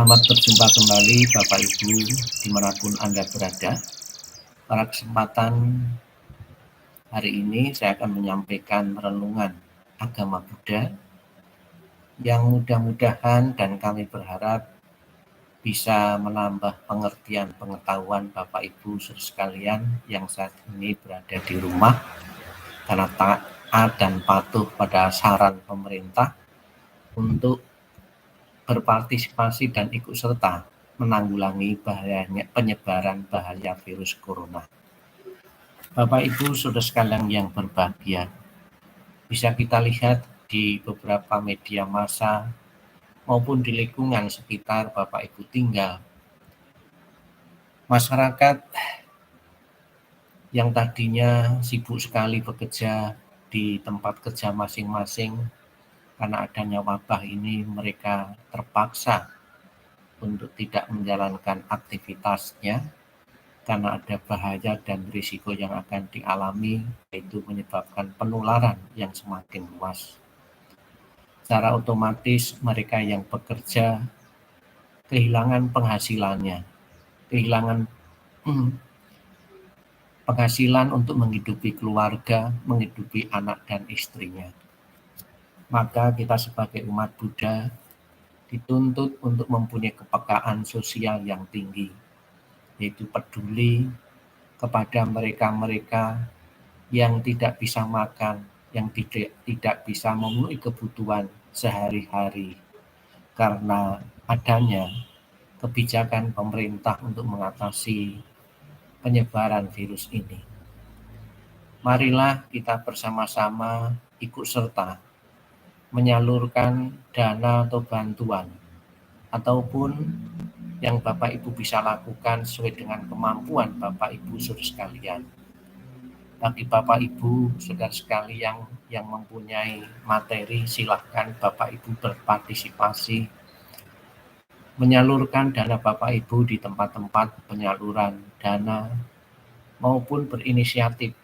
Selamat berjumpa kembali Bapak Ibu dimanapun Anda berada. Pada kesempatan hari ini saya akan menyampaikan renungan agama Buddha yang mudah-mudahan dan kami berharap bisa menambah pengertian pengetahuan Bapak Ibu sekalian yang saat ini berada di rumah karena taat dan patuh pada saran pemerintah untuk berpartisipasi dan ikut serta menanggulangi bahayanya penyebaran bahaya virus corona. Bapak Ibu saudara sekalian yang berbahagia, bisa kita lihat di beberapa media massa maupun di lingkungan sekitar Bapak Ibu tinggal, masyarakat yang tadinya sibuk sekali bekerja di tempat kerja masing-masing karena adanya wabah ini, mereka terpaksa untuk tidak menjalankan aktivitasnya karena ada bahaya dan risiko yang akan dialami, yaitu menyebabkan penularan yang semakin luas. Secara otomatis mereka yang bekerja kehilangan penghasilannya, kehilangan penghasilan untuk menghidupi keluarga, menghidupi anak dan istrinya. Maka kita sebagai umat Buddha dituntut untuk mempunyai kepekaan sosial yang tinggi, yaitu peduli kepada mereka-mereka yang tidak bisa makan, yang tidak bisa memenuhi kebutuhan sehari-hari karena adanya kebijakan pemerintah untuk mengatasi penyebaran virus ini. Marilah kita bersama-sama ikut serta menyalurkan dana atau bantuan ataupun yang Bapak Ibu bisa lakukan sesuai dengan kemampuan Bapak Ibu saudara sekalian. Bagi Bapak Ibu saudara sekalian yang mempunyai materi, silahkan Bapak Ibu berpartisipasi menyalurkan dana Bapak Ibu di tempat-tempat penyaluran dana maupun berinisiatif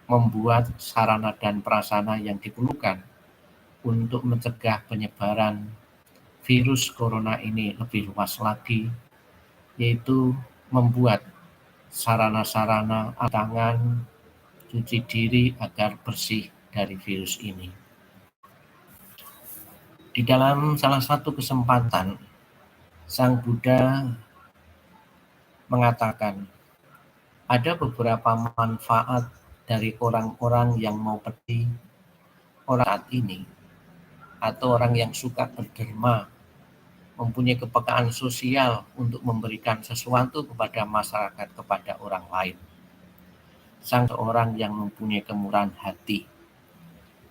membuat sarana dan prasarana yang diperlukan untuk mencegah penyebaran virus corona ini lebih luas lagi, yaitu membuat sarana-sarana tangan, cuci diri agar bersih dari virus ini. Di dalam salah satu kesempatan, Sang Buddha mengatakan ada beberapa manfaat dari orang-orang yang mau pergi orang saat ini atau orang yang suka berderma, mempunyai kepekaan sosial untuk memberikan sesuatu kepada masyarakat, kepada orang lain. Sang seorang yang mempunyai kemurahan hati.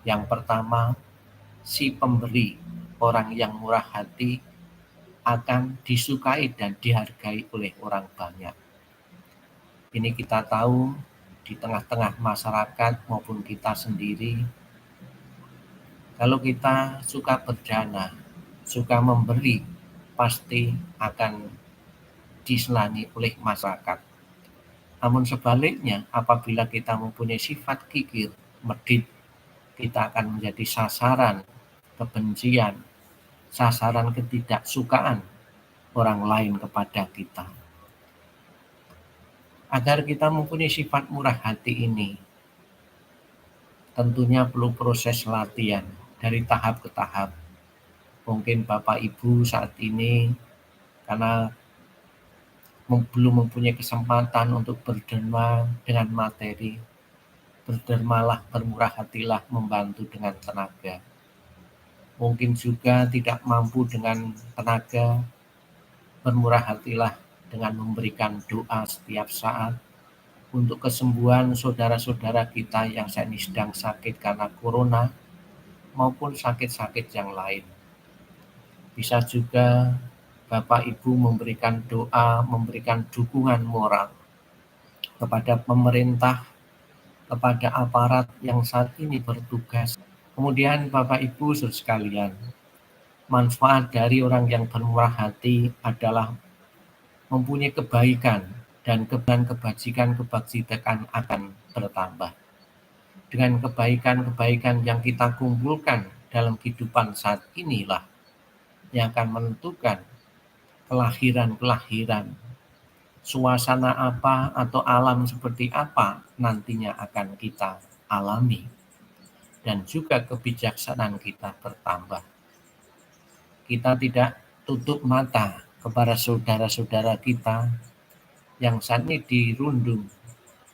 Yang pertama, si pemberi, orang yang murah hati akan disukai dan dihargai oleh orang banyak. Ini kita tahu di tengah-tengah masyarakat maupun kita sendiri, kalau kita suka berdana, suka memberi, pasti akan disenangi oleh masyarakat. Namun sebaliknya, apabila kita mempunyai sifat kikir, medit, kita akan menjadi sasaran kebencian, sasaran ketidaksukaan orang lain kepada kita. Agar kita mempunyai sifat murah hati ini, tentunya perlu proses latihan dari tahap ke tahap. Mungkin Bapak Ibu saat ini karena belum mempunyai kesempatan untuk berderma dengan materi, berdermalah, bermurah hatilah, membantu dengan tenaga. Mungkin juga tidak mampu dengan tenaga, bermurah hatilah dengan memberikan doa setiap saat untuk kesembuhan saudara-saudara kita yang saat ini sedang sakit karena corona maupun sakit-sakit yang lain. Bisa juga Bapak Ibu memberikan doa, memberikan dukungan moral kepada pemerintah, kepada aparat yang saat ini bertugas. Kemudian Bapak Ibu saudara sekalian, manfaat dari orang yang bermurah hati adalah mempunyai kebaikan dan kebajikan akan bertambah. Dengan kebaikan-kebaikan yang kita kumpulkan dalam kehidupan saat inilah yang akan menentukan kelahiran-kelahiran, suasana apa atau alam seperti apa nantinya akan kita alami, dan juga kebijaksanaan kita bertambah. Kita tidak tutup mata kepada saudara-saudara kita yang saat ini dirundung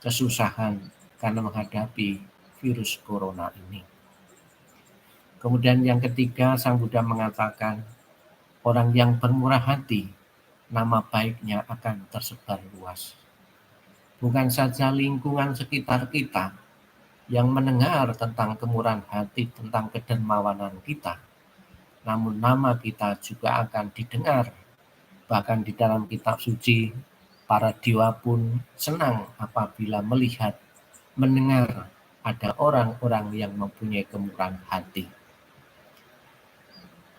kesusahan karena menghadapi virus corona ini. Kemudian yang ketiga, Sang Buddha mengatakan, orang yang bermurah hati, nama baiknya akan tersebar luas. Bukan saja lingkungan sekitar kita yang mendengar tentang kemurahan hati, tentang kedermawanan kita, namun nama kita juga akan didengar. Bahkan di dalam kitab suci, para dewa pun senang apabila melihat, mendengar ada orang-orang yang mempunyai kemurahan hati.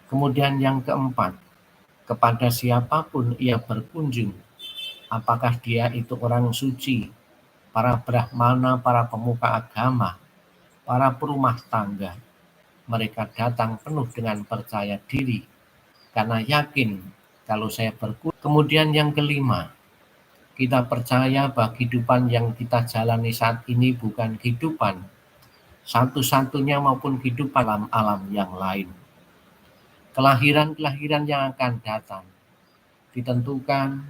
Kemudian yang keempat, kepada siapapun ia berkunjung, apakah dia itu orang suci, para brahmana, para pemuka agama, para perumah tangga, mereka datang penuh dengan percaya diri, karena yakin kalau saya berkunjung. Kemudian yang kelima, kita percaya bahwa kehidupan yang kita jalani saat ini bukan kehidupan satu-satunya maupun kehidupan alam yang lain. Kelahiran-kelahiran yang akan datang ditentukan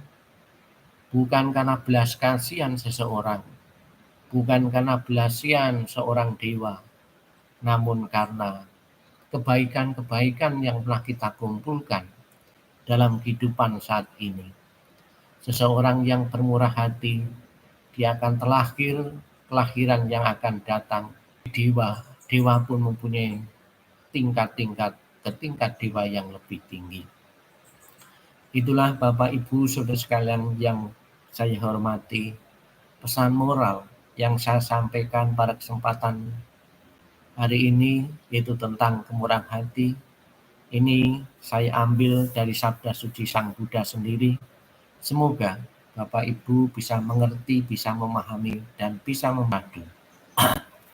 bukan karena belas kasihan seseorang, bukan karena belasian seorang dewa, namun karena kebaikan-kebaikan yang telah kita kumpulkan dalam kehidupan saat ini. Seseorang yang bermurah hati, dia akan terlahir kelahiran yang akan datang. Dewa pun mempunyai tingkat-tingkat ke tingkat dewa yang lebih tinggi. Itulah Bapak Ibu Saudara sekalian yang saya hormati, pesan moral yang saya sampaikan pada kesempatan hari ini, yaitu tentang kemurahan hati. Ini saya ambil dari sabda suci Sang Buddha sendiri. Semoga Bapak Ibu bisa mengerti, bisa memahami, dan bisa memadu